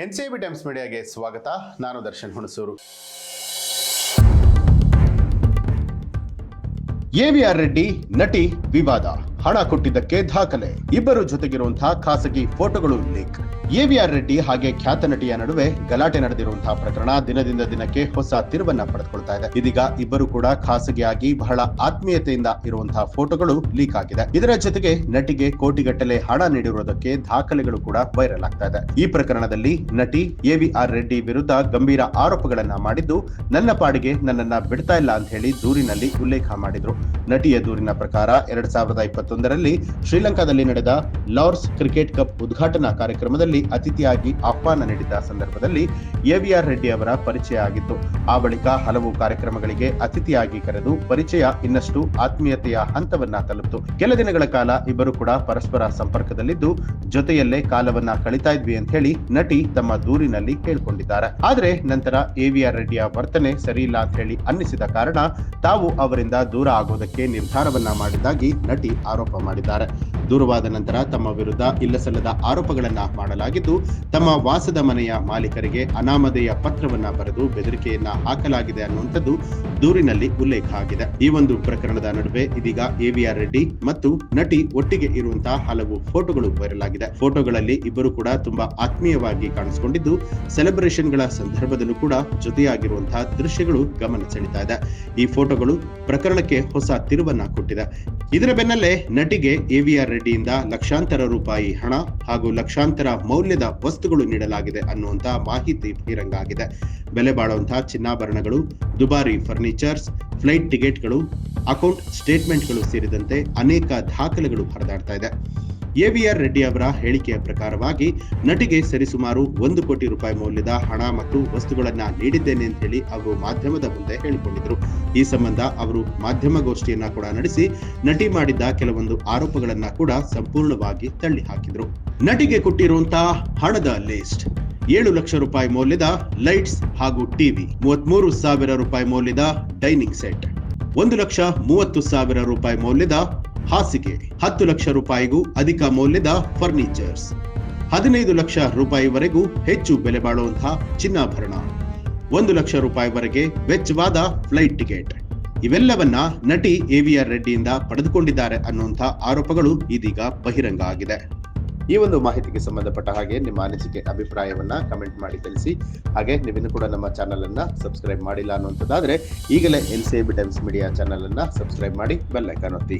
NCAB times ಮೀಡಿಯಾಗೆ ಸ್ವಾಗತ. ನಾನು Darshan Hunsur. AVR Reddy ನಟಿ ವಿವಾದ, ಹಣ ಕೊಟ್ಟಿದ್ದಕ್ಕೆ ದಾಖಲೆ. ಇಬ್ಬರು ಜೊತೆಗಿರುವಂತಹ ಖಾಸಗಿ ಫೋಟೋಗಳು ಲೀಕ್. AVR ರೆಡ್ಡಿ ಹಾಗೆ ಖ್ಯಾತ ನಟಿಯ ನಡುವೆ ಗಲಾಟೆ ನಡೆದಿರುವಂತಹ ಪ್ರಕರಣ ದಿನದಿಂದ ದಿನಕ್ಕೆ ಹೊಸ ತಿರುವನ್ನ ಪಡೆದುಕೊಳ್ತಾ ಇದೆ. ಇದೀಗ ಇಬ್ಬರು ಕೂಡ ಖಾಸಗಿಯಾಗಿ ಬಹಳ ಆತ್ಮೀಯತೆಯಿಂದ ಇರುವಂತಹ ಫೋಟೋಗಳು ಲೀಕ್ ಆಗಿದೆ. ಇದರ ಜೊತೆಗೆ ನಟಿಗೆ ಕೋಟಿಗಟ್ಟಲೆ ಹಣ ನೀಡಿರುವುದಕ್ಕೆ ದಾಖಲೆಗಳು ಕೂಡ ವೈರಲ್ ಆಗ್ತಾ ಇದೆ. ಈ ಪ್ರಕರಣದಲ್ಲಿ ನಟಿ AVR ರೆಡ್ಡಿ ವಿರುದ್ಧ ಗಂಭೀರ ಆರೋಪಗಳನ್ನ ಮಾಡಿದ್ದು, ನನ್ನ ಪಾಡಿಗೆ ನನ್ನನ್ನ ಬಿಡ್ತಾ ಇಲ್ಲ ಅಂತ ಹೇಳಿ ದೂರಿನಲ್ಲಿ ಉಲ್ಲೇಖ ಮಾಡಿದ್ರು. ನಟಿಯ ದೂರಿನ ಪ್ರಕಾರ 2021ರಲ್ಲಿ ಶ್ರೀಲಂಕಾದಲ್ಲಿ ನಡೆದ ಲಾರ್ಡ್ಸ್ ಕ್ರಿಕೆಟ್ ಕಪ್ ಉದ್ಘಾಟನಾ ಕಾರ್ಯಕ್ರಮದಲ್ಲಿ ಅತಿಥಿಯಾಗಿ ಆಹ್ವಾನ ನೀಡಿದ್ದ ಸಂದರ್ಭದಲ್ಲಿ AVR ರೆಡ್ಡಿ ಅವರ ಪರಿಚಯ ಆಗಿತ್ತು. ಆ ಬಳಿಕ ಹಲವು ಕಾರ್ಯಕ್ರಮಗಳಿಗೆ ಅತಿಥಿಯಾಗಿ ಕರೆದು ಪರಿಚಯ ಇನ್ನಷ್ಟು ಆತ್ಮೀಯತೆಯ ಹಂತವನ್ನ ತಲುಪಿತು. ಕೆಲ ದಿನಗಳ ಕಾಲ ಇಬ್ಬರು ಕೂಡ ಪರಸ್ಪರ ಸಂಪರ್ಕದಲ್ಲಿದ್ದು ಜೊತೆಯಲ್ಲೇ ಕಾಲವನ್ನ ಕಳಿತಾ ಇದ್ವಿ ಅಂತ ಹೇಳಿ ನಟಿ ತಮ್ಮ ದೂರಿನಲ್ಲಿ ಹೇಳಿಕೊಂಡಿದ್ದಾರೆ. ಆದ್ರೆ ನಂತರ AVR ರೆಡ್ಡಿಯ ವರ್ತನೆ ಸರಿಯಿಲ್ಲ ಅಂತ ಹೇಳಿ ಅನ್ನಿಸಿದ ಕಾರಣ ತಾವು ಅವರಿಂದ ದೂರ ಆಗೋದಕ್ಕೆ ನಿರ್ಧಾರವನ್ನ ಮಾಡಿದ್ದಾಗಿ ನಟಿ ಆರೋಪ ಮಾಡಿದ್ದಾರೆ. ದೂರವಾದ ನಂತರ ತಮ್ಮ ವಿರುದ್ಧ ಇಲ್ಲಸಲ್ಲದ ಆರೋಪಗಳನ್ನ ಮಾಡಲಾಗಿದ್ದು, ತಮ್ಮ ವಾಸದ ಮನೆಯ ಮಾಲೀಕರಿಗೆ ಅನಾಮಧೇಯ ಪತ್ರವನ್ನ ಬರೆದು ಬೆದರಿಕೆಯನ್ನ ಹಾಕಲಾಗಿದೆ ಅನ್ನುವಂಥದ್ದು ದೂರಿನಲ್ಲಿ ಉಲ್ಲೇಖ ಆಗಿದೆ. ಈ ಒಂದು ಪ್ರಕರಣದ ನಡುವೆ ಇದೀಗ AVR ರೆಡ್ಡಿ ಮತ್ತು ನಟಿ ಒಟ್ಟಿಗೆ ಇರುವಂತಹ ಹಲವು ಫೋಟೋಗಳು ವೈರಲ್ ಆಗಿದೆ. ಫೋಟೋಗಳಲ್ಲಿ ಇಬ್ಬರು ಕೂಡ ತುಂಬಾ ಆತ್ಮೀಯವಾಗಿ ಕಾಣಿಸಿಕೊಂಡಿದ್ದು, ಸೆಲೆಬ್ರೇಷನ್ಗಳ ಸಂದರ್ಭದಲ್ಲೂ ಕೂಡ ಜೊತೆಯಾಗಿರುವಂತಹ ದೃಶ್ಯಗಳು ಗಮನ ಸೆಳೀತಾ ಇದೆ. ಈ ಫೋಟೋಗಳು ಪ್ರಕರಣಕ್ಕೆ ಹೊಸ ತಿರುವನ್ನ ಕೊಟ್ಟಿದೆ. ಇದರ ಬೆನ್ನಲ್ಲೇ ನಟಿಗೆ AVR ರೆಡ್ಡಿಯಿಂದ ಲಕ್ಷಾಂತರ ರೂಪಾಯಿ ಹಣ ಹಾಗೂ ಲಕ್ಷಾಂತರ ಮೌಲ್ಯದ ವಸ್ತುಗಳು ನೀಡಲಾಗಿದೆ ಅನ್ನುವಂತ ಮಾಹಿತಿ ಬಹಿರಂಗ ಆಗಿದೆ. ಬೆಲೆ ಬಾಳುವಂತಹ ಚಿನ್ನಾಭರಣಗಳು, ದುಬಾರಿ ಫರ್ನಿಚರ್ಸ್, ಫ್ಲೈಟ್ ಟಿಕೆಟ್ಗಳು, ಅಕೌಂಟ್ ಸ್ಟೇಟ್ಮೆಂಟ್ಗಳು ಸೇರಿದಂತೆ ಅನೇಕ ದಾಖಲೆಗಳು ಹರಿದಾಡ್ತಾ ಇದೆ. AVR ರೆಡ್ಡಿ ಅವರ ಹೇಳಿಕೆಯ ಪ್ರಕಾರವಾಗಿ ನಟಿಗೆ ಸರಿಸುಮಾರು 1 ಕೋಟಿ ರೂಪಾಯಿ ಮೌಲ್ಯದ ಹಣ ಮತ್ತು ವಸ್ತುಗಳನ್ನ ನೀಡಿದ್ದೇನೆ ಅಂತ ಹೇಳಿ ಅವರು ಮಾಧ್ಯಮದ ಮುಂದೆ ಹೇಳಿಕೊಂಡಿದ್ರು. ಈ ಸಂಬಂಧ ಅವರು ಮಾಧ್ಯಮಗೋಷ್ಠಿಯನ್ನ ಕೂಡ ನಡೆಸಿ ನಟಿ ಮಾಡಿದ್ದ ಕೆಲವೊಂದು ಆರೋಪಗಳನ್ನ ಕೂಡ ಸಂಪೂರ್ಣವಾಗಿ ತಳ್ಳಿ ಹಾಕಿದ್ರು. ನಟಿಗೆ ಕೊಟ್ಟಿರುವಂತಹ ಹಣದ ಲಿಸ್ಟ್: 7 ಲಕ್ಷ ರೂಪಾಯಿ ಮೌಲ್ಯದ ಲೈಟ್ಸ್ ಹಾಗೂ ಟಿವಿ, 33,000 ರೂಪಾಯಿ ಮೌಲ್ಯದ ಡೈನಿಂಗ್ ಸೆಟ್, 1,30,000 ರೂಪಾಯಿ ಮೌಲ್ಯದ ಹಾಸಿಗೆ, 10 ಲಕ್ಷ ರೂಪಾಯಿಗೂ ಅಧಿಕ ಮೌಲ್ಯದ ಫರ್ನಿಚರ್ಸ್, 15 ಲಕ್ಷ ರೂಪಾಯಿವರೆಗೂ ಹೆಚ್ಚು ಬೆಲೆ ಬಾಳುವಂತಹ ಚಿನ್ನಾಭರಣ, 1 ಲಕ್ಷ ರೂಪಾಯಿವರೆಗೆ ವೆಚ್ಚವಾದ ಫ್ಲೈಟ್ ಟಿಕೆಟ್, ಇವೆಲ್ಲವನ್ನ ನಟಿ AVR ರೆಡ್ಡಿಯಿಂದ ಪಡೆದುಕೊಂಡಿದ್ದಾರೆ ಅನ್ನುವಂತಹ ಆರೋಪಗಳು ಇದೀಗ ಬಹಿರಂಗ ಆಗಿದೆ. ಈ ಒಂದು ಮಾಹಿತಿಗೆ ಸಂಬಂಧಪಟ್ಟ ಹಾಗೆ ನಿಮ್ಮ ಅನಿಸಿಕೆ ಅಭಿಪ್ರಾಯವನ್ನ ಕಮೆಂಟ್ ಮಾಡಿ ತಿಳಿಸಿ. ಹಾಗೆ ನೀವಿನ್ನೂ ಕೂಡ ನಮ್ಮ ಚಾನಲ್ ಅನ್ನ ಸಬ್ಸ್ಕ್ರೈಬ್ ಮಾಡಿಲ್ಲ ಅನ್ನುವಂಥದ್ದಾದ್ರೆ ಈಗಲೇ NCAB ಟೈಮ್ಸ್ ಮೀಡಿಯಾ ಚಾನಲ್ ಅನ್ನ ಸಬ್ಸ್ಕ್ರೈಬ್ ಮಾಡಿ ಬೆಲ್ ಐಕಾನ್ ಒತ್ತಿ.